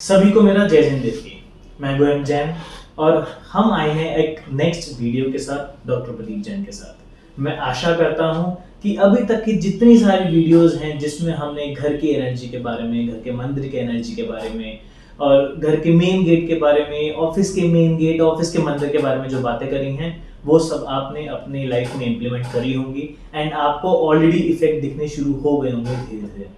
सभी को मेरा जय हिंद देवी। मैं गोयम जैन और हम आए हैं एक नेक्स्ट वीडियो के साथ डॉक्टर प्रदीप जैन के साथ। मैं आशा करता हूं कि अभी तक की जितनी सारी वीडियोस हैं जिसमें हमने घर की एनर्जी के बारे में, घर के मंदिर के एनर्जी के बारे में और घर के मेन गेट के बारे में, ऑफिस के मेन गेट, ऑफिस के मंदिर के बारे में जो बातें करी हैं वो सब आपने अपनी लाइफ में इम्प्लीमेंट करी होंगी एंड आपको ऑलरेडी इफेक्ट दिखने शुरू हो गए होंगे धीरे धीरे।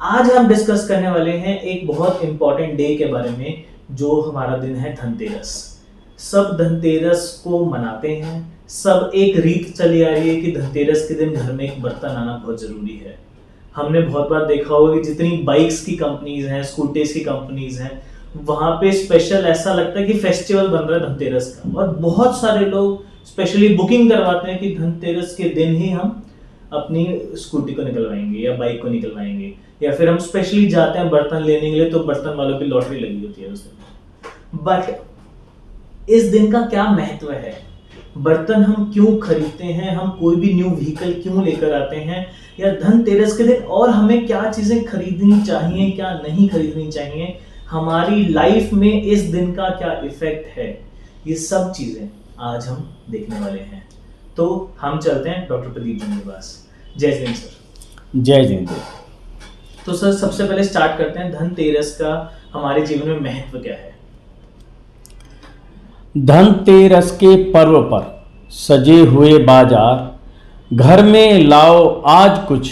आज हम डिस्कस करने वाले हैं एक बहुत इंपॉर्टेंट डे के बारे में जो हमारा दिन है धनतेरस। सब धनतेरस को मनाते हैं, सब एक रीत चली आ रही है कि धनतेरस के दिन घर में एक बर्तन आना बहुत जरूरी है। हमने बहुत बार देखा होगा कि जितनी बाइक्स की कंपनीज हैं, स्कूटीज की कंपनीज हैं, वहां पे स्पेशल ऐसा लगता है कि फेस्टिवल बन रहा है धनतेरस का और बहुत सारे लोग स्पेशली बुकिंग करवाते हैं कि धनतेरस के दिन ही हम अपनी स्कूटी को निकलवाएंगे या बाइक को निकलवाएंगे, या फिर हम स्पेशली जाते हैं बर्तन लेने के लिए तो बर्तन वालों की लॉटरी लगी होती है उस दिन। बट इस दिन का क्या महत्व है? बर्तन हम क्यों खरीदते हैं? हम कोई भी न्यू व्हीकल क्यों लेकर आते हैं? या धनतेरस के दिन और हमें क्या चीजें खरीदनी चाहिए, क्या नहीं खरीदनी चाहिए? हमारी लाइफ में इस दिन का क्या इफेक्ट है? ये सब चीजें आज हम देखने वाले हैं। तो हम चलते हैं डॉक्टर प्रदीप जी के पास। जय हिंद सर। जय हिंद। तो सर सबसे पहले स्टार्ट करते हैं, धनतेरस का हमारे जीवन में महत्व क्या है? धनतेरस के पर्व पर सजे हुए बाजार, घर में लाओ आज कुछ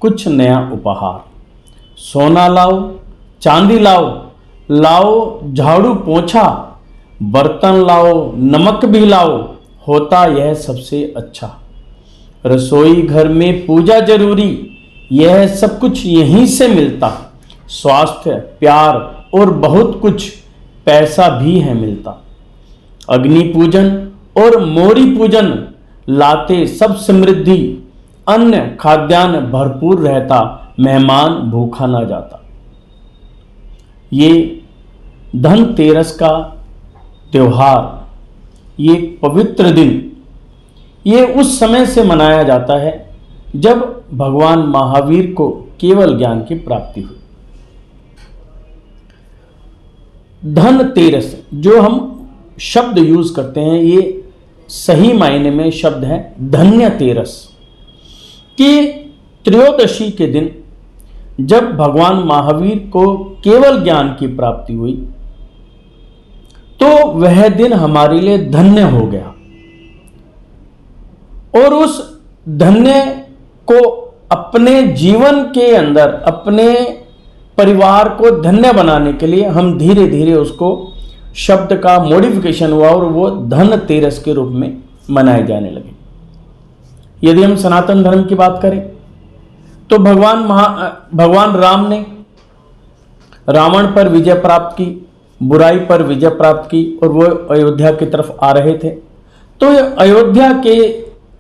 कुछ नया उपहार। सोना लाओ, चांदी लाओ, लाओ झाड़ू पोंछा, बर्तन लाओ, नमक भी लाओ, होता यह सबसे अच्छा। रसोई घर में पूजा जरूरी, यह सब कुछ यहीं से मिलता। स्वास्थ्य, प्यार और बहुत कुछ पैसा भी है मिलता। अग्नि पूजन और मोरी पूजन लाते सब समृद्धि, अन्न खाद्यान्न भरपूर रहता, मेहमान भूखा ना जाता। ये धनतेरस का त्योहार, ये पवित्र दिन, ये उस समय से मनाया जाता है जब भगवान महावीर को केवल ज्ञान की प्राप्ति हुई। धनतेरस जो हम शब्द यूज करते हैं, ये सही मायने में शब्द है धन्यतेरस। कि त्रयोदशी के दिन जब भगवान महावीर को केवल ज्ञान की प्राप्ति हुई तो वह दिन हमारे लिए धन्य हो गया और उस धन्य को अपने जीवन के अंदर, अपने परिवार को धन्य बनाने के लिए हम धीरे धीरे उसको शब्द का मॉडिफिकेशन हुआ और वो धनतेरस के रूप में मनाए जाने लगे। यदि हम सनातन धर्म की बात करें तो भगवान राम ने रावण पर विजय प्राप्त की, बुराई पर विजय प्राप्त की और वो अयोध्या की तरफ आ रहे थे। तो अयोध्या के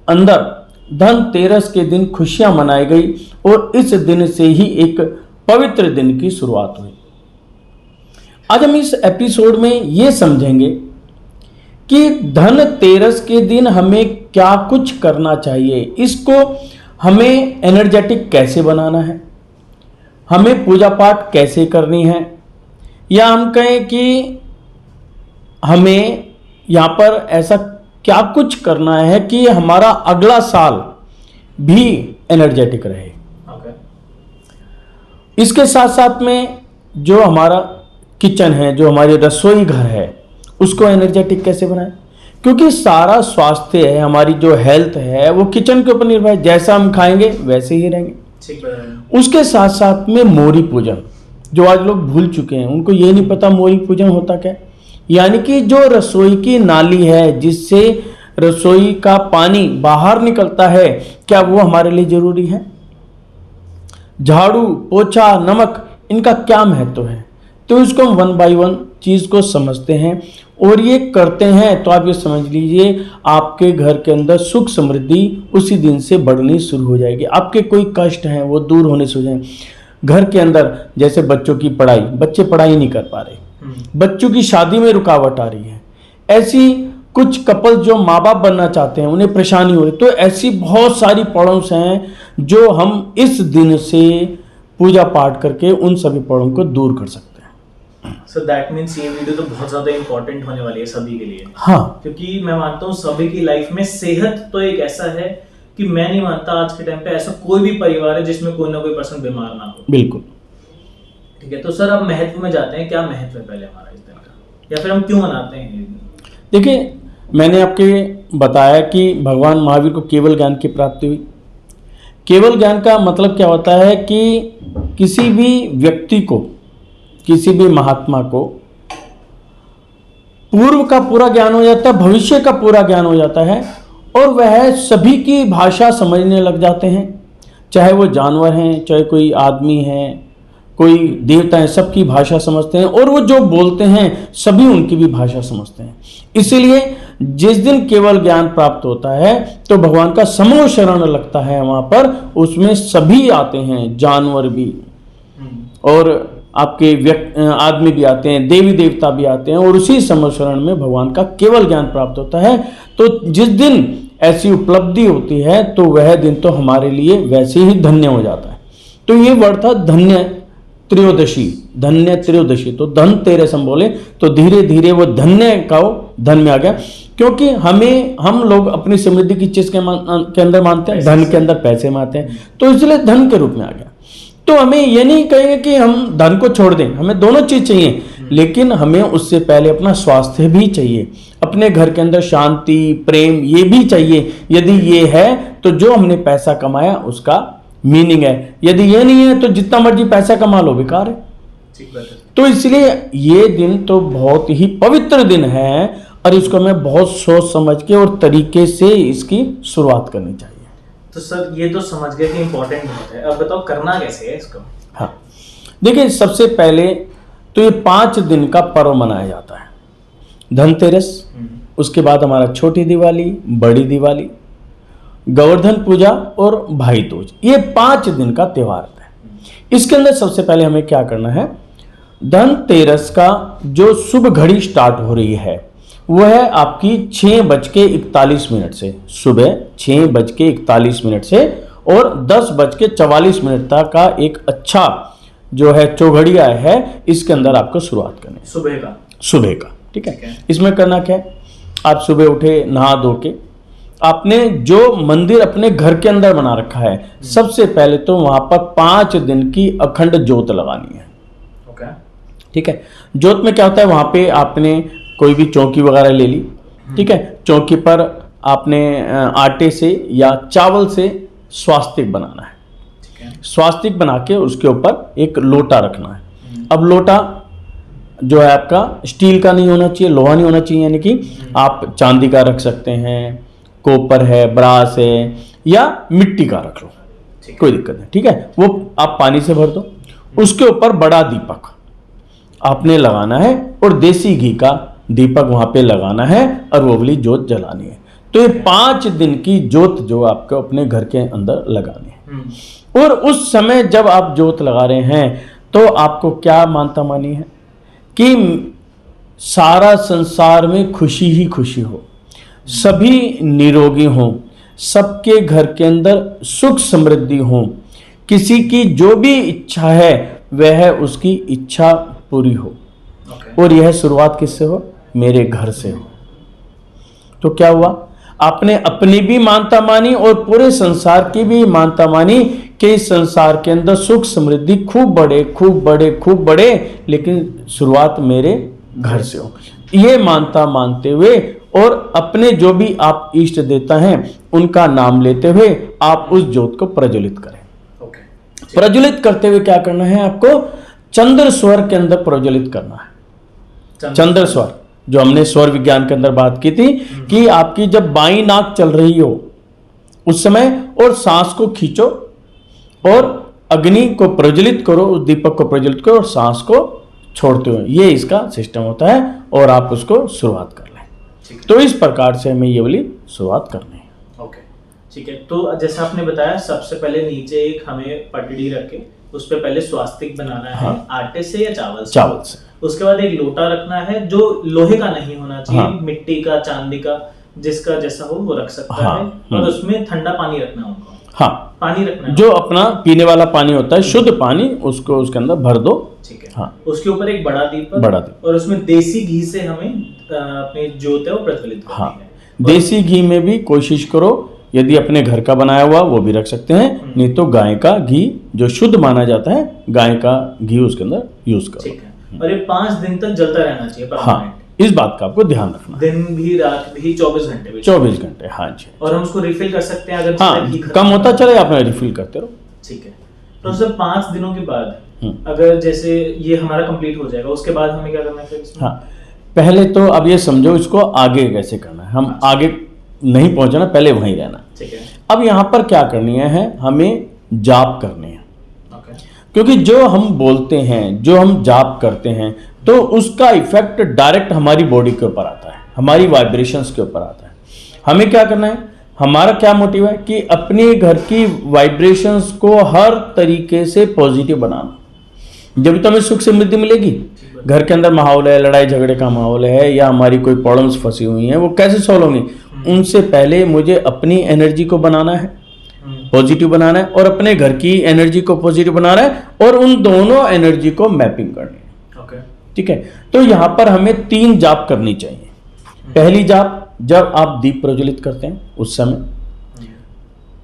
अंदर धनतेरस के दिन खुशियां मनाई गई और इस दिन से ही एक पवित्र दिन की शुरुआत हुई। आज हम इस एपिसोड में ये समझेंगे कि धनतेरस के दिन हमें क्या कुछ करना चाहिए, इसको हमें एनर्जेटिक कैसे बनाना है, हमें पूजा पाठ कैसे करनी है, या हम कहें कि हमें यहाँ पर ऐसा क्या कुछ करना है कि हमारा अगला साल भी एनर्जेटिक रहे। इसके साथ साथ में जो हमारा किचन है, जो हमारी रसोई घर है, उसको एनर्जेटिक कैसे बनाएं, क्योंकि सारा स्वास्थ्य है, हमारी जो हेल्थ है वो किचन के ऊपर निर्भर है। जैसा हम खाएंगे वैसे ही रहेंगे। उसके साथ साथ में मोरी पूजन, जो आज लोग भूल चुके हैं, उनको ये नहीं पता मोरी पूजन होता क्या। यानी कि जो रसोई की नाली है जिससे रसोई का पानी बाहर निकलता है, क्या वो हमारे लिए जरूरी है? झाड़ू, पोछा, नमक, इनका क्या महत्व है? तो इसको हम वन बाय वन चीज को समझते हैं और ये करते हैं तो आप ये समझ लीजिए आपके घर के अंदर सुख समृद्धि उसी दिन से बढ़नी शुरू हो जाएगी। आपके कोई कष्ट हैं वो दूर होने शुरू हो जाएंगे। घर के अंदर जैसे बच्चों की पढ़ाई, बच्चे पढ़ाई नहीं कर पा रहे, बच्चों की शादी में रुकावट आ रही है, ऐसी कुछ कपल जो माँ बाप बनना चाहते हैं उन्हें परेशानी हो रही, तो ऐसी बहुत सारी प्रॉब्लम्स हैं जो हम इस दिन से पूजा पाठ करके उन सभी प्रॉब्लम को दूर कर सकते हैं। सो दैट मीन्स ये वीडियो तो बहुत ज्यादा इंपॉर्टेंट होने वाली है सभी के लिए, हाँ क्योंकि मैं मानता हूँ सभी की लाइफ में सेहत तो एक ऐसा है कि मैं नहीं मानता आज के टाइम पे ऐसा कोई भी परिवार है जिसमें कोई ना कोई पर्सन बीमार ना हो। बिल्कुल। ठीक है, तो सर अब महत्व में जाते हैं, क्या महत्व है पहले हमारा इस दिन का, या फिर हम क्यों मनाते हैं ये दिन? देखिए, मैंने आपके बताया कि भगवान महावीर को केवल ज्ञान की प्राप्ति हुई। केवल ज्ञान का मतलब क्या होता है कि किसी भी व्यक्ति को, किसी भी महात्मा को पूर्व का पूरा ज्ञान हो जाता है, भविष्य का पूरा ज्ञान हो जाता है, और वह सभी की भाषा समझने लग जाते हैं, चाहे वो जानवर हैं, चाहे कोई आदमी है, कोई देवता है, सबकी भाषा समझते हैं, और वो जो बोलते हैं सभी उनकी भी भाषा समझते हैं। इसीलिए जिस दिन केवल ज्ञान प्राप्त होता है तो भगवान का समूह शरण लगता है वहाँ पर, उसमें सभी आते हैं, जानवर भी और आपके आदमी भी आते हैं, देवी देवता भी आते हैं, और उसी समूह शरण में भगवान का केवल ज्ञान प्राप्त होता है। तो जिस दिन ऐसी उपलब्धि होती है तो वह दिन तो हमारे लिए वैसे ही धन्य हो जाता है। तो ये वर्ड था धन्य त्रयोदशी, धन्य त्रयोदशी। तो धन तेरस हम बोले तो धीरे धीरे वो धन्य का धन में आ गया, क्योंकि हम लोग अपनी समृद्धि की चीज के अंदर मानते हैं, धन के अंदर पैसे मानते हैं, तो इसलिए धन के रूप में आ गया। तो हमें ये नहीं कहेंगे कि हम धन को छोड़ दें, हमें दोनों चीज चाहिए, लेकिन हमें उससे पहले अपना स्वास्थ्य भी चाहिए, अपने घर के अंदर शांति प्रेम ये भी चाहिए। यदि ये है तो जो हमने पैसा कमाया उसका मीनिंग है, यदि ये नहीं है तो जितना मर्जी पैसा कमा लो बेकार है। ठीक बात है। तो इसलिए ये दिन तो बहुत ही पवित्र दिन है, और इसको हमें बहुत सोच समझ के और तरीके से इसकी शुरुआत करनी चाहिए। तो सर ये तो समझ गए कि इम्पोर्टेंट बहुत है, अब बताओ करना कैसे है इसको? हाँ, देखिए, सबसे पहले तो ये 5 दिन का पर्व मनाया जाता है। धनतेरस, उसके बाद हमारा छोटी दिवाली, बड़ी दिवाली, गोवर्धन पूजा और भाई दूज, ये 5 दिन का त्यौहार है। इसके अंदर सबसे पहले हमें क्या करना है, धनतेरस का जो शुभ घड़ी स्टार्ट हो रही है वह है आपकी 6:41 से, सुबह 6:41 से और 10:44 तक का एक अच्छा जो है चौघड़िया है, इसके अंदर आपको शुरुआत करनी है सुबह का। ठीक है। इसमें करना क्या है, आप सुबह उठे, नहा धो के आपने जो मंदिर अपने घर के अंदर बना रखा है, सबसे पहले तो वहां पर 5 दिन की अखंड ज्योत लगानी है। ठीक है। ज्योत में क्या होता है, वहां पे आपने कोई भी चौकी वगैरह ले ली, ठीक है, चौकी पर आपने आटे से या चावल से स्वास्तिक बनाना है। स्वास्तिक बना के उसके ऊपर एक लोटा रखना है। अब लोटा जो है आपका स्टील का नहीं होना चाहिए, लोहा नहीं होना चाहिए, यानी कि आप चांदी का रख सकते हैं, कॉपर है, ब्रास है, या मिट्टी का रख लो, कोई दिक्कत नहीं। ठीक है, वो आप पानी से भर दो, उसके ऊपर बड़ा दीपक आपने लगाना है और देसी घी का दीपक वहां पे लगाना है और वो वाली ज्योत जलानी है। तो ये 5 दिन की ज्योत जो आपको अपने घर के अंदर लगानी है। और उस समय जब आप ज्योत लगा रहे हैं तो आपको क्या मानता मानी है कि सारा संसार में खुशी ही खुशी हो, सभी निरोगी हों, सबके घर के अंदर सुख समृद्धि हो, किसी की जो भी इच्छा है वह उसकी इच्छा पूरी हो। और यह शुरुआत किससे हो, मेरे घर से हो। तो क्या हुआ, आपने अपनी भी मानता मानी और पूरे संसार की भी मानता मानी कि इस संसार के अंदर सुख समृद्धि खूब बढ़े, खूब बढ़े, खूब बढ़े, लेकिन शुरुआत मेरे घर से हो। ये मानता मानते हुए और अपने जो भी आप इष्ट देवता हैं उनका नाम लेते हुए आप उस ज्योत को प्रज्वलित करें। प्रज्वलित करते हुए क्या करना है, आपको चंद्र स्वर के अंदर प्रज्वलित करना है। चंद्र स्वर जो हमने स्वर विज्ञान के अंदर बात की थी कि आपकी जब बाईं नाक चल रही हो उस समय, और सांस को खींचो और अग्नि को प्रज्वलित करो, उस दीपक को प्रज्वलित करो और सांस को छोड़ते हुए, ये इसका सिस्टम होता है और आप उसको शुरुआत कर लें। तो इस प्रकार से हमें ये वाली शुरुआत करनी है। ओके, ठीक है। तो जैसा आपने बताया, सबसे पहले नीचे एक हमें पटड़ी रख के उस पे पहले स्वास्तिक बनाना है। हाँ। आटे से या चावल से? चावल से। उसके बाद एक लोटा रखना है जो लोहे का नहीं होना चाहिए, हाँ। मिट्टी का, चांदी का, जिसका जैसा हो वो रख सकता हाँ। है, और उसमें ठंडा पानी रखना होगा। हाँ, पानी रखना है। जो अपना पीने वाला पानी होता है, शुद्ध पानी, उसको उसके अंदर भर दो। ठीक है। हाँ, उसके ऊपर एक बड़ा दीपक, बड़ा दीपक, और उसमें देसी घी से हमें अपनी ज्योत है वो प्रज्वलित करनी हाँ, है। देसी घी में भी कोशिश करो, यदि अपने घर का बनाया हुआ वो भी रख सकते हैं, नहीं तो गाय का घी जो शुद्ध माना जाता है, गाय का घी उसके अंदर यूज करो। ठीक है। और ये 5 दिन तक जलता रहना चाहिए permanent। हाँ, इस बात का आपको ध्यान रखना है। दिन भी रात भी 24 घंटे भी। 24 घंटे, हाँ जी। और हम उसको रिफिल कर सकते हैं अगर हाँ, घी खत्म कम होता हो। चले आप रिफिल करते रहो। ठीक है। तो सर 5 दिनों के बाद अगर जैसे ये हमारा कंप्लीट हो जाएगा, उसके बाद हमें क्या करना है फिर इसमें? हाँ, पहले तो अब ये समझो इसको आगे कैसे करना है। हम आगे नहीं पहुंचना, पहले वहीं रहना। ठीक है। अब यहाँ पर क्या करनी है, हमें जाप करनी है। ओके। क्योंकि जो हम बोलते हैं, जो हम जाप करते हैं, तो उसका इफेक्ट डायरेक्ट हमारी बॉडी के ऊपर आता है, हमारी वाइब्रेशंस के ऊपर आता है। हमें क्या करना है, हमारा क्या मोटिव है कि अपने घर की वाइब्रेशंस को हर तरीके से पॉजिटिव बनाना। जब तो हमें सुख समृद्धि मिलेगी। घर के अंदर माहौल है, लड़ाई झगड़े का माहौल है, या हमारी कोई प्रॉब्लम्स फंसी हुई हैं, वो कैसे सॉल्व होंगी? उनसे पहले मुझे अपनी एनर्जी को बनाना है, पॉजिटिव बनाना है, और अपने घर की एनर्जी को पॉजिटिव बनाना है, और उन दोनों एनर्जी को मैपिंग करनी है। ओके। ठीक है। तो यहाँ पर हमें 3 जाप करनी चाहिए। पहली जाप जब आप दीप प्रज्वलित करते हैं उस समय,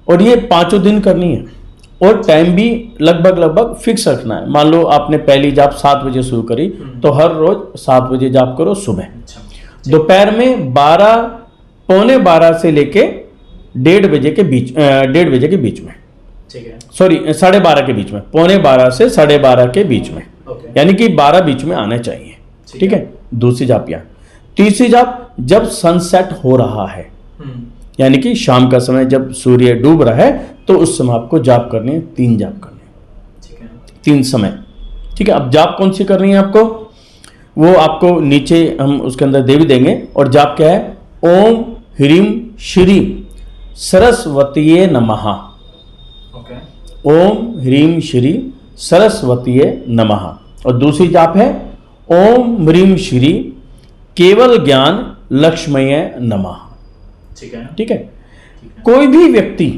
और ये 5 दिन करनी है, और टाइम भी लगभग फिक्स रखना है। मान लो आपने पहली जाप 7 बजे शुरू करी, तो हर रोज 7 बजे जाप करो सुबह। अच्छा। दोपहर में 12, पौने 12 से लेके 1:30 बजे के बीच, 1:30 बजे के बीच में, ठीक है। सॉरी 12:30 के बीच में, पौने 12 से 12:30 के बीच में, ओके। यानी कि 12 बीच में आने चाहिए। ठीक है। दूसरी जाप यहाँ। तीसरी जाप जब सनसेट हो रहा है, यानी कि शाम का समय जब सूर्य डूब रहा है, तो उस समय आपको जाप करनी है। 3 जाप करनी है। ठीक है। 3 समय। ठीक है। अब जाप कौन सी करनी है आपको, वो आपको नीचे हम उसके अंदर दे भी देंगे। और जाप क्या है, ओम ह्रीम श्री सरस्वतीये नमः। ओके। ओम ह्रीम श्री सरस्वतीये नमः। और दूसरी जाप है ओम ह्रीम श्री केवल ज्ञान लक्ष्मये नमः। ठीक है। ठीक है। कोई भी व्यक्ति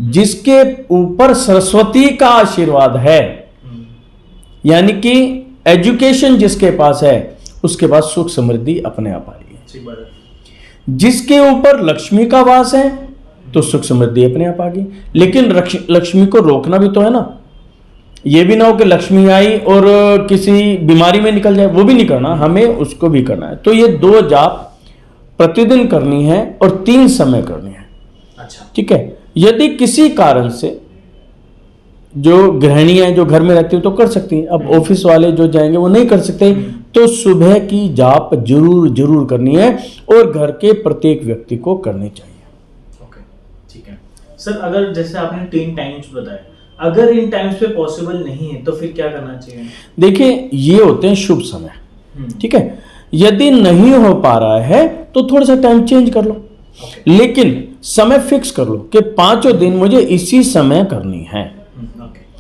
जिसके ऊपर सरस्वती का आशीर्वाद है, यानी कि एजुकेशन जिसके पास है, उसके पास सुख समृद्धि अपने आप आ रही है। ठीक बात है। जिसके ऊपर लक्ष्मी का वास है, तो सुख समृद्धि अपने आप आ गई। लेकिन लक्ष्मी को रोकना भी तो है ना। ये भी ना हो कि लक्ष्मी आई और किसी बीमारी में निकल जाए, वो भी नहीं करना, हमें उसको भी करना है। तो ये 2 जाप प्रतिदिन करनी है और 3 समय करनी है। अच्छा। ठीक है। यदि किसी कारण से जो गृहिणियां जो घर में रहती हैं तो कर सकती हैं, अब ऑफिस वाले जो जाएंगे वो नहीं कर सकते, तो सुबह की जाप जरूर करनी है, और घर के प्रत्येक व्यक्ति को करनी चाहिए। ओके। ठीक है। सर अगर जैसे आपने 3 टाइम्स बताए, अगर इन टाइम्स पे पॉसिबल नहीं है तो फिर क्या करना चाहिए? देखिए, ये होते हैं शुभ समय। ठीक है। यदि नहीं हो पा रहा है तो थोड़ा सा टाइम चेंज कर लो, लेकिन समय फिक्स कर लो कि 5 दिन मुझे इसी समय करनी है।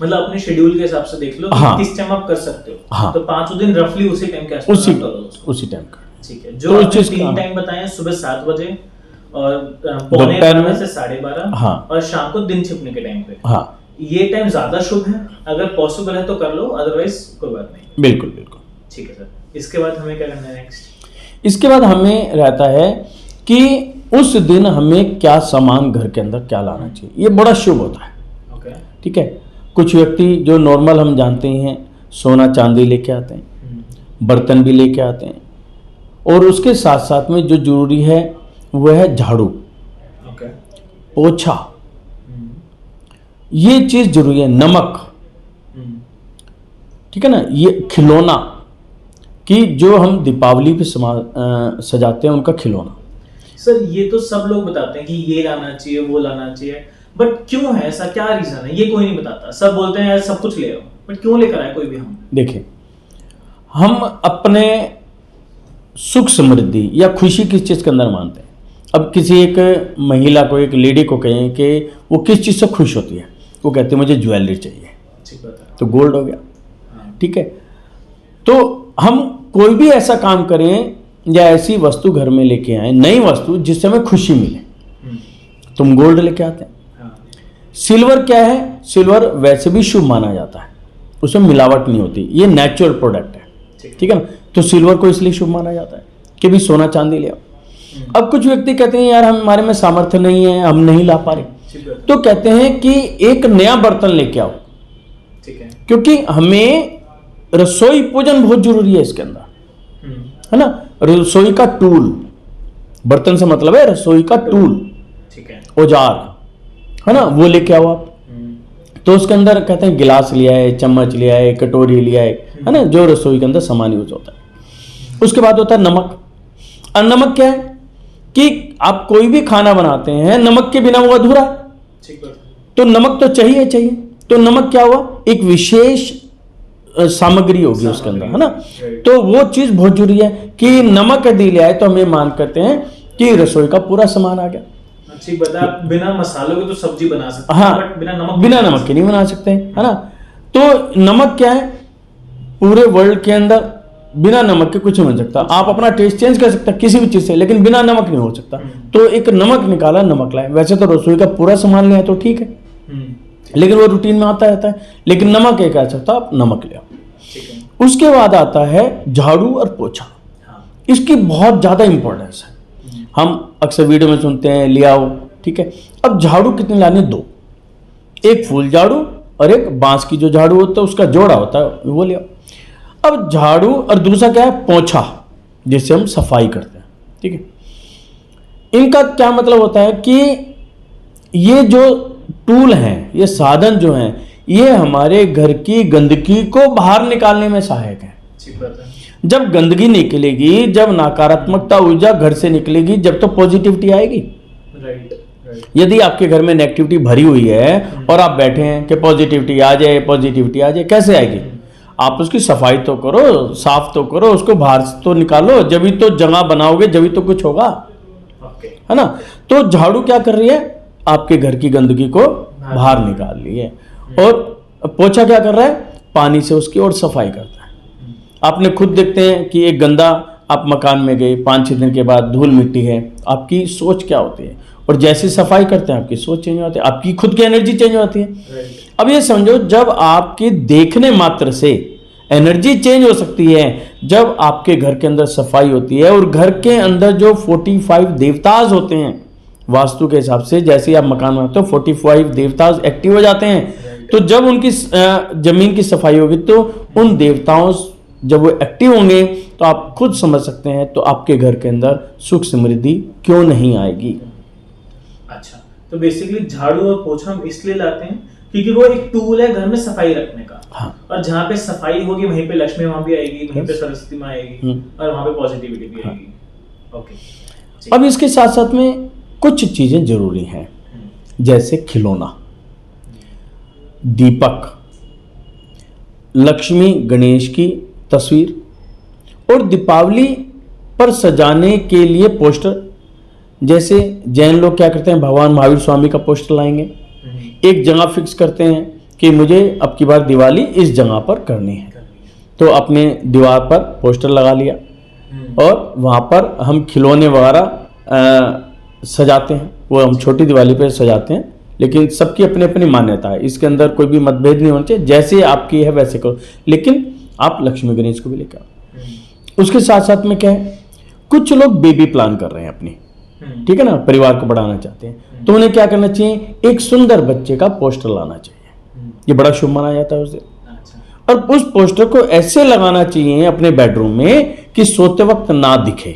मतलब अपने शेड्यूल के हिसाब से देख लो। हाँ। किस टाइम आप कर सकते हो। हाँ। तो 5 दिन रफली उसी टाइम के आसपास आप करो उसको। उसी टाइम कर। ठीक है। जो तो आपने इस चीज 3 टाइम बताए हैं, सुबह 7 बजे और पौने दोपहर 12 में से 12:30, हाँ। और शाम को दिन छिपने के टाइम पे। हाँ, ये टाइम ज्यादा शुभ है। अगर पॉसिबल है तो कर लो, अदरवाइज कोई बात नहीं। बिल्कुल बिल्कुल। ठीक है सर। इसके बाद हमें क्या करना है नेक्स्ट? इसके बाद हमें रहता है कि उस दिन हमें क्या सामान घर के अंदर क्या लाना चाहिए। ये बड़ा शुभ होता है। ओके। ठीक है। कुछ व्यक्ति जो नॉर्मल हम जानते हैं, सोना चांदी लेके आते हैं, बर्तन भी लेके आते हैं, और उसके साथ साथ में जो जरूरी है वो है झाड़ू, ओके, पोछा, ये चीज जरूरी है। नमक, ठीक है ना, ये खिलौना, कि जो हम दीपावली पे सजाते हैं उनका खिलौना। सर ये तो सब लोग बताते हैं कि ये लाना चाहिए, वो लाना चाहिए, बट क्यों है ऐसा? क्या रीजन है? ये कोई नहीं बताता। सब बोलते हैं यार सब कुछ ले आओ, बट क्यों लेकर आए कोई भी? हम देखिए, हम अपने सुख समृद्धि या खुशी किस चीज़ के अंदर मानते हैं। अब किसी एक महिला को, एक लेडी को कहें कि वो किस चीज़ से खुश होती है, वो कहती है मुझे ज्वेलरी चाहिए, ठीक बात है, तो गोल्ड हो गया। हाँ। ठीक है। तो हम कोई भी ऐसा काम करें या ऐसी वस्तु घर में लेके आए, नई वस्तु जिससे हमें खुशी मिले, तुम गोल्ड लेके आते हैं। हाँ। सिल्वर क्या है, सिल्वर वैसे भी शुभ माना जाता है, उसमें मिलावट नहीं होती, ये नेचुरल प्रोडक्ट है, ठीक है ना। तो सिल्वर को इसलिए शुभ माना जाता है कि भी सोना चांदी ले आओ। अब कुछ व्यक्ति कहते हैं यार हमारे में सामर्थ्य नहीं है, हम नहीं ला पा रहे, तो कहते हैं कि एक नया बर्तन लेके आओ, ठीक है, क्योंकि हमें रसोई पूजन बहुत जरूरी है इसके अंदर, है ना। रसोई का टूल, बर्तन से मतलब है रसोई का टूल, ठीक है, औजार, है ना, वो लेके आओ आप। तो उसके अंदर कहते हैं गिलास लिया है, चम्मच लिया है, कटोरी लिया है ना, जो रसोई के अंदर सामान यूज होता है। उसके बाद होता है नमक। और नमक क्या है कि आप कोई भी खाना बनाते हैं, नमक के बिना वो अधूरा है, तो नमक तो चाहिए चाहिए। तो नमक क्या हुआ, एक विशेष सामग्री होगी उसके अंदर, है ना। तो वो चीज बहुत जरूरी है कि नमक यदि ले आए तो हम ये मान करते हैं कि रसोई का पूरा सामान आ गया। अच्छी बता, बिना मसालों के तो सब्जी बना सकते हैं, हाँ, बट बिना नमक के नहीं बना सकते हैं, है ना। तो नमक क्या है, पूरे वर्ल्ड के अंदर बिना नमक के कुछ नहीं बन सकता। आप अपना टेस्ट चेंज कर सकते हैं किसी भी चीज से, लेकिन बिना नमक नहीं हो सकता। तो एक नमक निकाला, नमक लाए। वैसे तो रसोई का पूरा सामान ले आए तो ठीक है, लेकिन वो रूटीन में आता रहता है। लेकिन नमक एक ऐसा था, आप नमक ले आओ। उसके बाद आता है झाड़ू और पोछा। इसकी बहुत ज्यादा इंपॉर्टेंस है। हम अक्सर वीडियो में सुनते हैं ले आओ, ठीक है। अब झाड़ू कितने लाने, 2, एक फूल झाड़ू और एक बांस की जो झाड़ू होता है उसका जोड़ा होता है, वो ले आओ। अब झाड़ू और दूसरा क्या है, पोछा, जिससे हम सफाई करते हैं, ठीक है। इनका क्या मतलब होता है कि ये जो टूल हैं, ये साधन जो हैं, ये हमारे घर की गंदगी को बाहर निकालने में सहायक है। जब गंदगी निकलेगी, जब नकारात्मकता ऊर्जा घर से निकलेगी, जब तो पॉजिटिविटी आएगी। यदि आपके घर में नेगेटिविटी भरी हुई है और आप बैठे हैं कि पॉजिटिविटी आ जाए, पॉजिटिविटी आ जाए, कैसे आएगी? आप उसकी सफाई तो करो, साफ तो करो, उसको बाहर तो निकालो, जब तो जगह बनाओगे, जब तो कुछ होगा, है ना। तो झाड़ू क्या कर रही है, आपके घर की गंदगी को बाहर निकाल रही है। और पोछा क्या कर रहा है, पानी से उसकी और सफाई करता है। आपने खुद देखते हैं कि एक गंदा, आप मकान में गए, 5-6 दिन के बाद धूल मिट्टी है, आपकी सोच क्या होती है? और जैसे सफाई करते हैं आपकी सोच चेंज होती है, आपकी खुद की एनर्जी चेंज होती है। अब ये समझो, जब आपके देखने मात्र से एनर्जी चेंज हो सकती है, जब आपके घर के अंदर सफाई होती है। और घर के अंदर जो 45 देवताज होते हैं वास्तु के हिसाब से, जैसे आप मकान बनाते हो 45 देवताज एक्टिव हो जाते हैं। तो जब उनकी जमीन की सफाई होगी तो उन देवताओं, जब वो एक्टिव होंगे तो आप खुद समझ सकते हैं, तो आपके घर के अंदर सुख समृद्धि क्यों नहीं आएगी। अच्छा, तो बेसिकली झाड़ू और पोछा हम इसलिए लाते हैं क्योंकि वो एक टूल है घर में सफाई रखने का। हाँ। और जहाँ पे सफाई होगी वहीं पे लक्ष्मी माँ भी आएगी, वहीं पे सरस्वती माँ आएगी, और वहाँ पे पॉजिटिविटी भी आएगी। ओके। अब इसके साथ साथ में कुछ चीजें जरूरी हैं, जैसे खिलौना, दीपक, लक्ष्मी गणेश की तस्वीर और दीपावली पर सजाने के लिए पोस्टर। जैसे जैन लोग क्या करते हैं, भगवान महावीर स्वामी का पोस्टर लाएंगे, एक जगह फिक्स करते हैं कि मुझे अब की बार दिवाली इस जगह पर करनी है, तो अपने दीवार पर पोस्टर लगा लिया और वहाँ पर हम खिलौने वगैरह सजाते हैं। वो हम छोटी दिवाली पर सजाते हैं, लेकिन सबकी अपनी अपनी मान्यता है, इसके अंदर कोई भी मतभेद नहीं होना चाहिए, जैसे आपकी है वैसे करो, लेकिन आप लक्ष्मी गणेश को भी लेकर आओ। उसके साथ साथ में क्या है, कुछ लोग बेबी प्लान कर रहे हैं अपनी, ठीक है ना, परिवार को बढ़ाना चाहते हैं, तो उन्हें क्या करना चाहिए, एक सुंदर बच्चे का पोस्टर लाना चाहिए, ये बड़ा शुभ माना जाता है उसे। और उस पोस्टर को ऐसे लगाना चाहिए अपने बेडरूम में कि सोते वक्त ना दिखे,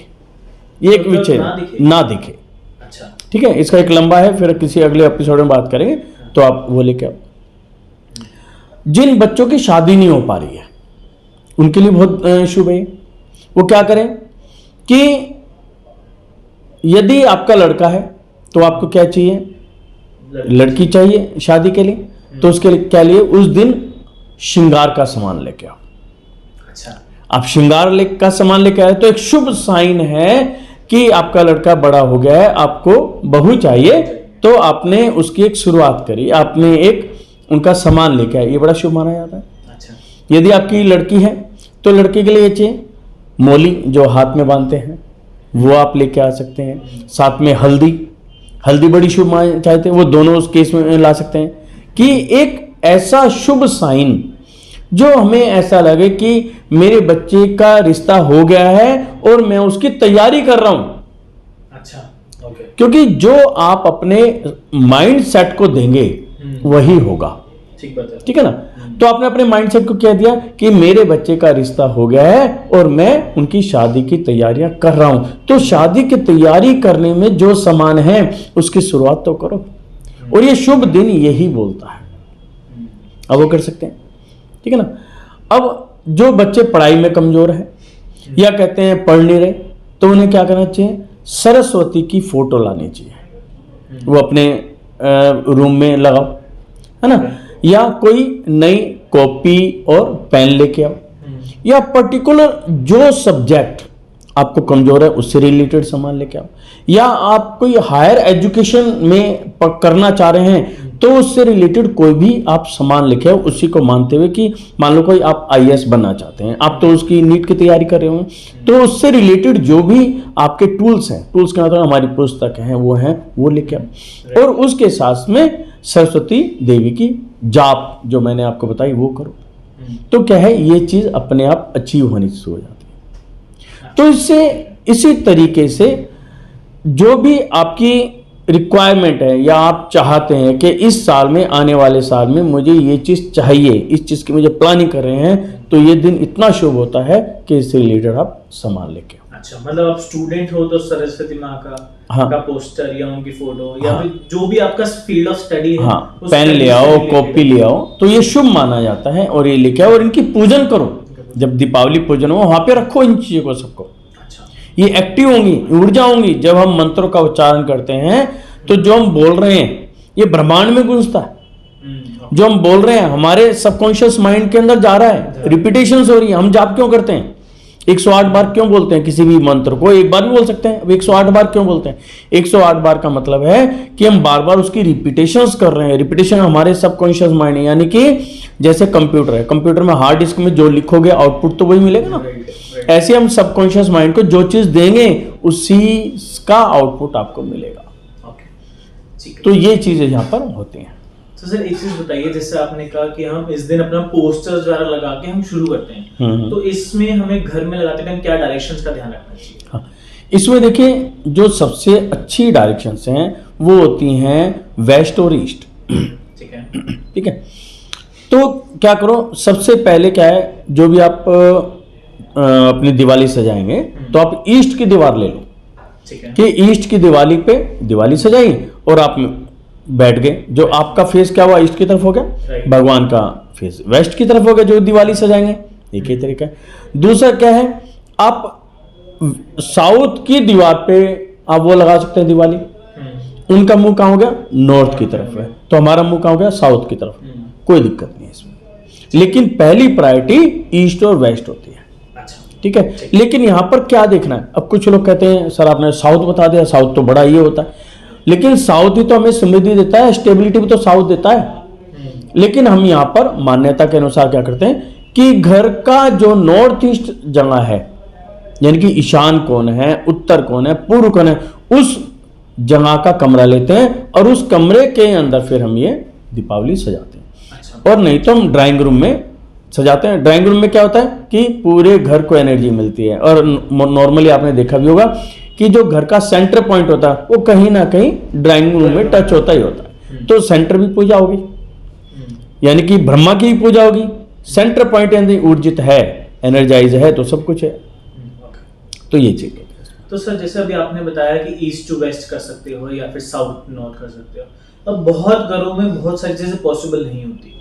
ये एक विषय ना दिखे। अच्छा, ठीक है, इसका एक लंबा है, फिर किसी अगले एपिसोड में बात करेंगे, तो आप वो लेके आओ। जिन बच्चों की शादी नहीं हो पा रही है उनके लिए बहुत शुभ है। वो क्या करें कि यदि आपका लड़का है तो आपको क्या चाहिए, लड़की चाहिए शादी के लिए, तो उसके लिए क्या लिए, उस दिन श्रृंगार का सामान लेके आओ। अच्छा, आप श्रृंगार का सामान लेके आए तो एक शुभ साइन है कि आपका लड़का बड़ा हो गया है, आपको बहू चाहिए, तो आपने उसकी एक शुरुआत करी, आपने एक उनका सामान लेके आए, ये बड़ा शुभ माना जाता है। अच्छा, यदि आपकी लड़की है तो लड़के के लिए ये चाहिए मोली, जो हाथ में बांधते हैं, वो आप लेके आ सकते हैं। साथ में हल्दी, हल्दी बड़ी शुभ माने चाहते हैं, वो दोनों उस केस में ला सकते हैं कि एक ऐसा शुभ साइन जो हमें ऐसा लगे कि मेरे बच्चे का रिश्ता हो गया है और मैं उसकी तैयारी कर रहा हूं। अच्छा, ओके। क्योंकि जो आप अपने माइंड सेट को देंगे वही होगा। ठीक बात है। ठीक है ना? तो आपने अपने माइंड सेट को क्या दिया कि मेरे बच्चे का रिश्ता हो गया है और मैं उनकी शादी की तैयारियां कर रहा हूं। तो शादी की तैयारी करने में जो सामान है उसकी शुरुआत तो करो, और ये शुभ दिन यही बोलता है। अब वो कर सकते हैं। ठीक है ना? अब जो बच्चे पढ़ाई में कमजोर है या कहते हैं पढ़ नहीं रहे, तो उन्हें क्या करना चाहिए? सरस्वती की फोटो लानी चाहिए, वो अपने रूम में लगाओ, है ना? या कोई नई कॉपी और पेन लेके आओ, या पर्टिकुलर जो सब्जेक्ट आपको कमजोर है उससे रिलेटेड सामान लेके आओ, या आप कोई हायर एजुकेशन में करना चाह रहे हैं तो उससे रिलेटेड कोई भी आप सामान लेके आओ, उसी को मानते हुए कि मान लो कोई आप आईएएस बनना चाहते हैं, आप तो उसकी नीट की तैयारी कर रहे हो, तो उससे रिलेटेड जो भी आपके टूल्स हैं, टूल्स का मतलब हमारी पुस्तक हैं वो लेके आओ, और उसके साथ में सरस्वती देवी की जाप जो मैंने आपको बताई वो करो। तो क्या है, ये चीज अपने आप अचीव होनी शुरू हो जाती है। तो इससे इसी तरीके से जो भी आपकी रिक्वायरमेंट है या आप चाहते हैं कि इस साल में, आने वाले साल में मुझे ये चीज चाहिए, इस चीज की मुझे प्लानिंग कर रहे हैं, तो ये दिन इतना शुभ होता है कि इससे रिलेटेड आप सामान लेके आओ। अच्छा, मतलब आप स्टूडेंट हो तो सरस्वती माँ का पोस्टर या उनकी फोटो या फिर जो भी आपका फील्ड ऑफ स्टडी है, पेन ले आओ, कॉपी ले आओ, तो ये शुभ माना जाता है, और ये लेके आओ और इनकी पूजन करो। जब दीपावली पूजन हो वहां पे रखो इन चीजों को सबको। ये एक्टिव होंगी, ऊर्जा होंगी। जब हम मंत्रों का उच्चारण करते हैं तो जो हम बोल रहे हैं ये ब्रह्मांड में गूंजता है। जो हम बोल रहे हैं हमारे सबकॉन्शियस माइंड के अंदर जा रहा है, रिपीटेशंस हो रही है। हम जाप क्यों करते हैं? 108 बार क्यों बोलते हैं किसी भी मंत्र को? एक बार भी बोल सकते हैं, अब 108 बार क्यों बोलते हैं? 108 बार का मतलब है कि हम बार बार उसकी रिपीटेशंस कर रहे हैं। रिपीटेशन हमारे सबकॉन्शियस माइंड है, यानी कि जैसे कंप्यूटर है, कंप्यूटर में हार्ड डिस्क में जो लिखोगे आउटपुट तो वही मिलेगा ना। ऐसे हम सबकॉन्शियस माइंड को जो चीज देंगे उसी का आउटपुट आपको मिलेगा। तो ये चीजें यहाँ पर होती हैं। तो सर एक चीज बताइए, जैसे आपने कहा कि हम इस दिन अपना पोस्टर्स वगैरह लगा के हम शुरू करते हैं, तो इसमें हमें घर में लगाते टाइम क्या डायरेक्शंस का ध्यान रखना चाहिए? हाँ, इसमें देखिए जो सबसे अच्छी डायरेक्शंस हैं वो होती हैं वेस्ट और ईस्ट। ठीक है, ठीक है। तो क्या करो, सबसे पहले क्या है, जो भी आप अपनी दिवाली सजाएंगे तो आप ईस्ट की दीवार ले लो। ठीक है, कि ईस्ट की दिवाली पे दिवाली सजाई और आप बैठ गए। जो आपका फेस क्या हुआ, ईस्ट की तरफ हो गया, भगवान का फेस वेस्ट की तरफ हो गया जो दिवाली सजाएंगे। एक ही तरीका है। दूसरा क्या है, आप साउथ की दीवार पे आप वो लगा सकते हैं दिवाली। उनका मुंह कहाँ हो गया, नॉर्थ की तरफ है, तो हमारा मुंह कहाँ हो गया, साउथ की तरफ। कोई दिक्कत नहीं है इसमें, लेकिन पहली प्रायोरिटी ईस्ट और वेस्ट होती है। ठीक है, लेकिन यहां पर क्या देखना है? अब कुछ लोग कहते हैं सर आपने साउथ बता दिया, साउथ तो बड़ा ये होता है, लेकिन साउथ ही तो हमें समृद्धि देता है, स्टेबिलिटी भी तो साउथ देता है। लेकिन हम यहां पर मान्यता के अनुसार क्या करते हैं कि घर का जो नॉर्थ ईस्ट जगह है, यानी कि ईशान कौन है, उत्तर कौन है, पूर्व कौन है, उस जगह का कमरा लेते हैं और उस कमरे के अंदर फिर हम ये दीपावली सजाते हैं। और नहीं तो हम ड्राइंग रूम में सजाते हैं। ड्राइंग रूम में क्या होता है कि पूरे घर को एनर्जी मिलती है, और नॉर्मली आपने देखा भी होगा कि जो घर का सेंटर पॉइंट होता है वो कहीं ना कहीं ड्राइंग रूम में टच होता ही होता है। तो सेंटर भी पूजा होगी, यानी कि ब्रह्मा की भी पूजा होगी। सेंटर पॉइंट यानी ऊर्जित है, एनर्जाइज है, तो सब कुछ है। तो ये चीज है। तो सर जैसे अभी आपने बताया कि ईस्ट टू वेस्ट कर सकते हो या फिर साउथ नॉर्थ कर सकते हो। अब बहुत घरों में बहुत सारी चीजें पॉसिबल नहीं होती,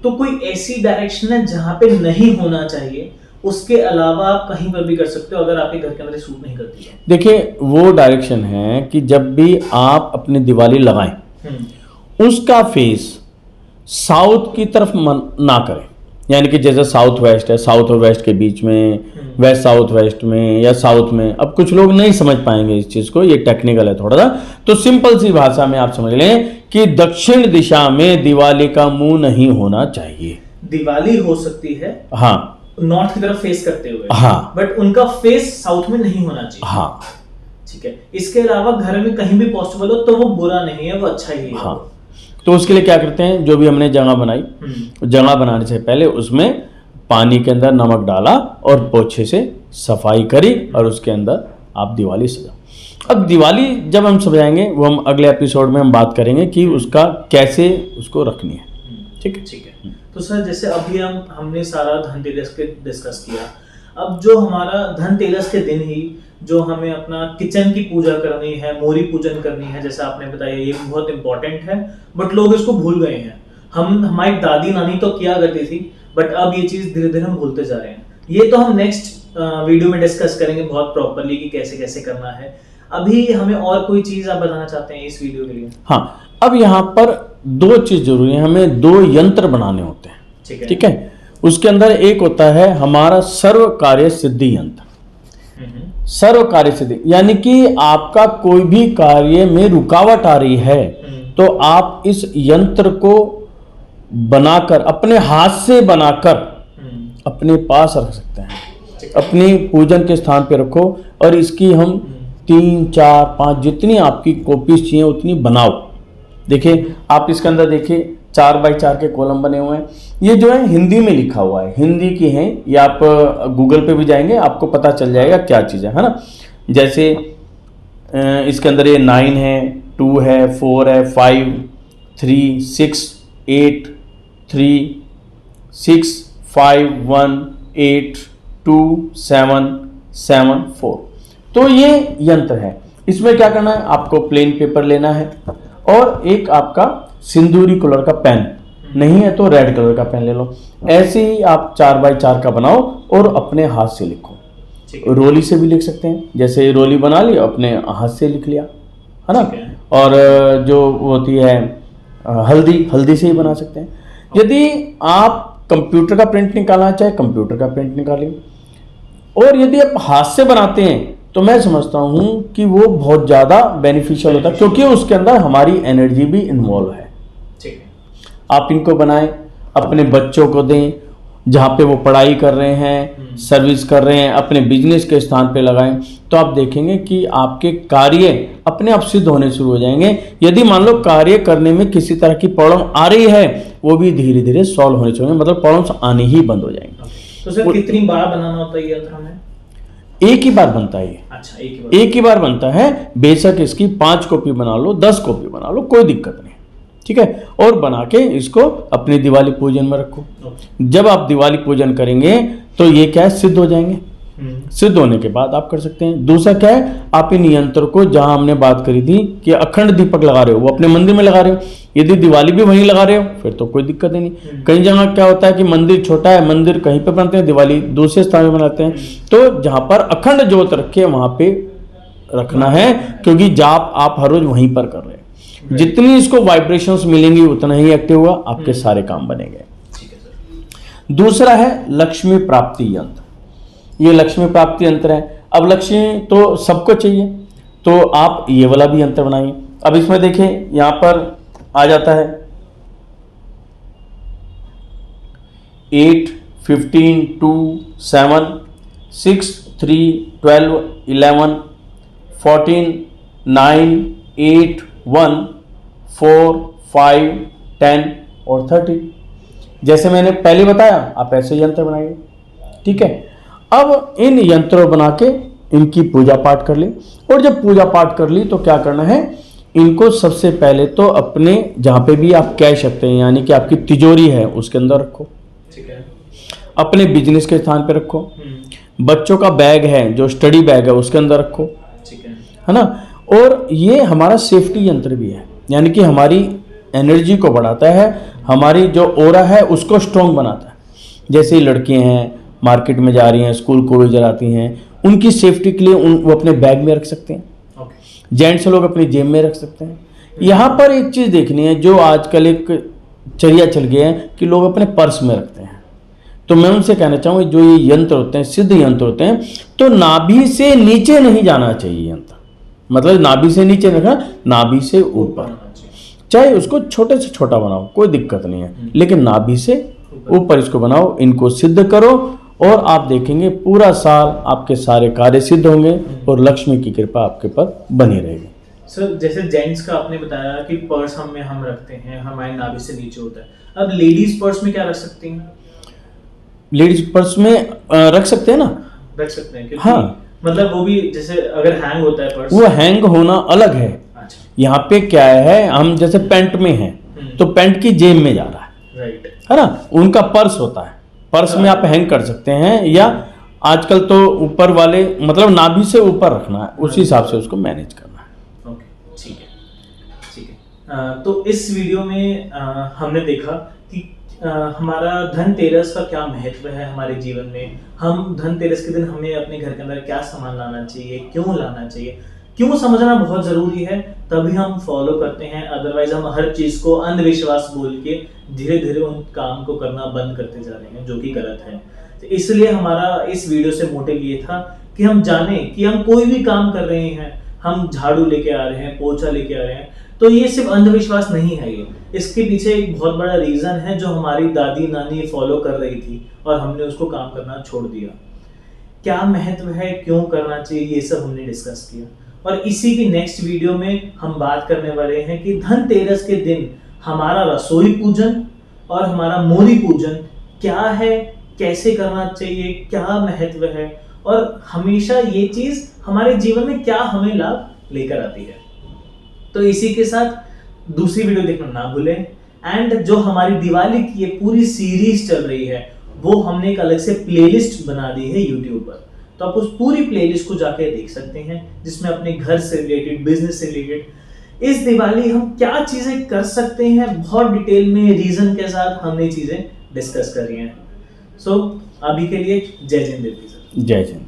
तो कोई ऐसी डायरेक्शन है जहां पे नहीं होना चाहिए, उसके अलावा आप कहीं पर भी कर सकते हो अगर आपके घर के अंदर सूट नहीं करती है? देखिए वो डायरेक्शन है कि जब भी आप अपनी दिवाली लगाएं उसका फेस साउथ की तरफ ना करें। यानी कि जैसे साउथ वेस्ट है, साउथ और वेस्ट के बीच में, वेस्ट साउथ वेस्ट में या साउथ में। अब कुछ लोग नहीं समझ पाएंगे इस चीज को, ये टेक्निकल है थोड़ा सा, तो सिंपल सी भाषा में आप समझ लें कि दक्षिण दिशा में दिवाली का मुंह नहीं होना चाहिए। दिवाली हो सकती है हाँ नॉर्थ की तरफ फेस करते हुए, हाँ, बट उनका फेस साउथ में नहीं होना चाहिए। हाँ, ठीक है, इसके अलावा घर में कहीं भी पॉसिबल हो तो वो बुरा नहीं है, वो अच्छा ही है। हाँ, तो उसके लिए क्या करते हैं, जो भी हमने जगह बनाई, जगह बनाने से पहले उसमें पानी के अंदर नमक डाला और पोछे से सफाई करी और उसके अंदर आप दिवाली सजा। अब दिवाली जब हम सजाएंगे वो हम अगले एपिसोड में हम बात करेंगे कि उसका कैसे उसको रखनी है। ठीक है, ठीक है। तो सर जैसे अभी हमने सारा धनतेरस के डिस्कस किया, अब जो हमारा धनतेरस के दिन ही जो हमें अपना किचन की पूजा करनी है, मोरी पूजन करनी है, जैसे आपने बताया ये बहुत इंपॉर्टेंट है, बट लोग इसको भूल गए हैं। हमारी दादी नानी तो किया करती थी, बट अब ये चीज धीरे धीरे हम भूलते जा रहे हैं। ये तो हम नेक्स्ट वीडियो में डिस्कस करेंगे बहुत प्रॉपरली कि कैसे कैसे करना है। अभी हमें और कोई चीज आप बताना चाहते हैं इस वीडियो के लिए? हाँ, अब यहाँ पर दो चीज जरूरी है, हमें दो यंत्र बनाने होते हैं। ठीक है, उसके अंदर एक होता है हमारा सर्व कार्य सिद्धि यंत्र। सर्व कार्य सिद्धि यानी कि आपका कोई भी कार्य में रुकावट आ रही है तो आप इस यंत्र को बनाकर, अपने हाथ से बनाकर अपने पास रख सकते हैं, अपनी पूजन के स्थान पे रखो और इसकी हम 3, 4, 5 जितनी आपकी कॉपीज चाहिए उतनी बनाओ। देखिए आप इसके अंदर देखिए 4 बाई 4 के कॉलम बने हुए हैं। ये जो है हिंदी में लिखा हुआ है, हिंदी की है, ये आप गूगल पे भी जाएंगे आपको पता चल जाएगा क्या चीज़ है ना। जैसे इसके अंदर ये 9 है, 2 है, 4 है, 5, 3, 6, 8, 3, 6, 5, 1, 8, 2, 7, 7, 4। तो ये यंत्र है। इसमें क्या करना है, आपको प्लेन पेपर लेना है और एक आपका सिंदूरी कलर का पेन, नहीं है तो रेड कलर का पेन ले लो। ऐसे ही आप 4 बाई 4 का बनाओ और अपने हाथ से लिखो। रोली से भी लिख सकते हैं, जैसे रोली बना ली अपने हाथ से लिख लिया, है ना। और जो होती है हल्दी से ही बना सकते हैं। यदि आप कंप्यूटर का प्रिंट निकालना चाहे कंप्यूटर का प्रिंट निकालिए, और यदि आप हाथ से बनाते हैं तो मैं समझता हूं कि वो बहुत ज़्यादा बेनिफिशियल होता है, क्योंकि उसके अंदर हमारी एनर्जी भी इन्वॉल्व है। आप इनको बनाएं, अपने बच्चों को दें, जहाँ पे वो पढ़ाई कर रहे हैं, सर्विस कर रहे हैं, अपने बिजनेस के स्थान पे लगाएं, तो आप देखेंगे कि आपके कार्य अपने आप सिद्ध होने शुरू हो जाएंगे। यदि मान लो कार्य करने में किसी तरह की प्रॉब्लम आ रही है, वो भी धीरे धीरे सॉल्व होने शुरू होंगे, मतलब प्रॉब्लम्स आने ही बंद हो जाएंगे। तो सर कितनी बार बनाना होता है यंत्र हमें? एक ही बार बनता है। अच्छा, एक ही बार बनता है। बेशक इसकी 5 कॉपी बना लो, 10 कॉपी बना लो, कोई दिक्कत नहीं, ठीक है। और बना के इसको अपनी दिवाली पूजन में रखो। जब आप दिवाली पूजन करेंगे तो ये क्या है, सिद्ध हो जाएंगे। सिद्ध होने के बाद आप कर सकते हैं। दूसरा क्या है, आप इन यंत्र को, जहां हमने बात करी थी कि अखंड दीपक लगा रहे हो, वो अपने मंदिर में लगा रहे हो, यदि दिवाली भी वहीं लगा रहे हो फिर तो कोई दिक्कत ही नहीं। कई जगह क्या होता है कि मंदिर छोटा है, मंदिर कहीं पे बनाते हैं, दिवाली दूसरे स्थान में बनाते हैं। तो जहां पर अखंड ज्योत रखे वहां पे रखना है, क्योंकि जाप आप हर रोज वहीं पर कर रहे हैं। जितनी इसको वाइब्रेशंस मिलेंगी उतना ही एक्टिव हुआ, आपके सारे काम बनेंगे। दूसरा है लक्ष्मी प्राप्ति यंत्र। ये लक्ष्मी प्राप्ति यंत्र है। अब लक्ष्मी तो सबको चाहिए, तो आप ये वाला भी यंत्र बनाइए। अब इसमें देखें, यहां पर आ जाता है 8, 15, 2, 7, 6, 3, 12, 11, 14, 9, 8, 1, 4, 5, 10 और 30। जैसे मैंने पहले बताया, आप ऐसे यंत्र बनाइए, ठीक है। अब इन यंत्रों बना के इनकी पूजा पाठ कर ली, और जब पूजा पाठ कर ली तो क्या करना है, इनको सबसे पहले तो अपने जहाँ पे भी आप कैश रखते हैं, यानी कि आपकी तिजोरी है उसके अंदर रखो, ठीक है। अपने बिजनेस के स्थान पे रखो। बच्चों का बैग है, जो स्टडी बैग है, उसके अंदर रखो, ठीक है ना। और ये हमारा सेफ्टी यंत्र भी है, यानी कि हमारी एनर्जी को बढ़ाता है, हमारी जो ओरा है उसको स्ट्रॉन्ग बनाता है। जैसे लड़कियां हैं, मार्केट में जा रही हैं, स्कूल कॉलेज जाती हैं, उनकी सेफ्टी के लिए वो अपने बैग में रख सकते हैं। जेंट्स लोग अपनी जेब में रख सकते हैं। यहाँ पर एक चीज़ देखनी है, जो आजकल एक चर्या चल गया है कि लोग अपने पर्स में रखते हैं। तो मैं उनसे कहना चाहूँगा, जो ये यंत्र होते हैं, सिद्ध यंत्र होते हैं, तो नाभि से नीचे नहीं जाना चाहिए यंत्र, मतलब नाभि से नीचे रखना, नाभि से ऊपर। चाहे उसको छोटे से छोटा बनाओ, कोई दिक्कत नहीं है, लेकिन नाभि से ऊपर इसको बनाओ, इनको सिद्ध करो और आप देखेंगे पूरा साल आपके सारे कार्य सिद्ध होंगे और लक्ष्मी की कृपा आपके पर बनी रहेगी। सर जैसे जेंट्स का आपने बताया कि पर्स हम रखते हैं, हमारे नाभि से नीचे होता है। अब लेडीज पर्स में क्या रख सकती हैं? लेडीज पर्स में रख सकते हैं ना, रख सकते हैं क्योंकि हाँ, मतलब वो भी जैसे अगर हैंग होता है पर्स। वो हैंग होना अलग है। अच्छा, यहाँ पे क्या है, हम जैसे पैंट में हैं तो पैंट की जेब में जा रहा राइट। है ना, उनका पर्स होता है, पर्स में आप हैंग कर सकते हैं, या आजकल तो ऊपर वाले मतलब नाभि से ऊपर रखना है, उसी हिसाब से उसको मैनेज करना है। ओके, ठीक है, ठीक है। तो इस वीडियो में हमने देखा कि हमारा धनतेरस का क्या महत्व है हमारे जीवन में। हम धनतेरस के दिन हमें अपने घर के अंदर क्या सामान लाना चाहिए, क्यों लाना चाहिए, क्यों समझना बहुत जरूरी है, तभी हम फॉलो करते हैं। अदरवाइज हम हर चीज को अंधविश्वास बोल के धीरे धीरे उन काम को करना बंद करते जा रहे हैं, जो कि गलत है। तो इसलिए हमारा इस वीडियो से मोटिव ये था कि हम जाने कि हम कोई भी काम कर रहे हैं, हम झाड़ू लेके आ रहे हैं, पोछा लेके आ रहे हैं, तो ये सिर्फ अंधविश्वास नहीं है। ये इसके पीछे एक बहुत बड़ा रीजन है जो हमारी दादी नानी फॉलो कर रही थी और हमने उसको काम करना छोड़ दिया। क्या महत्व है, क्यों करना चाहिए, ये सब हमने डिस्कस किया। और इसी की नेक्स्ट वीडियो में हम बात करने वाले हैं कि धनतेरस के दिन हमारा रसोई पूजन और हमारा मोरी पूजन क्या है, कैसे करना चाहिए, क्या महत्व है, और हमेशा ये चीज हमारे जीवन में क्या हमें लाभ लेकर आती है। तो इसी के साथ दूसरी वीडियो देखना ना भूलें। एंड जो हमारी दिवाली की ये पूरी सीरीज चल रही है वो हमने एक अलग से प्लेलिस्ट बना दी है यूट्यूब पर, तो आप उस पूरी प्लेलिस्ट को जाके देख सकते हैं, जिसमें अपने घर से रिलेटेड, बिजनेस से रिलेटेड इस दिवाली हम क्या चीजें कर सकते हैं, बहुत डिटेल में रीजन के साथ हमने चीजें डिस्कस करी हैं। सो अभी के लिए जय जिंद देवी सर। जय जिंद।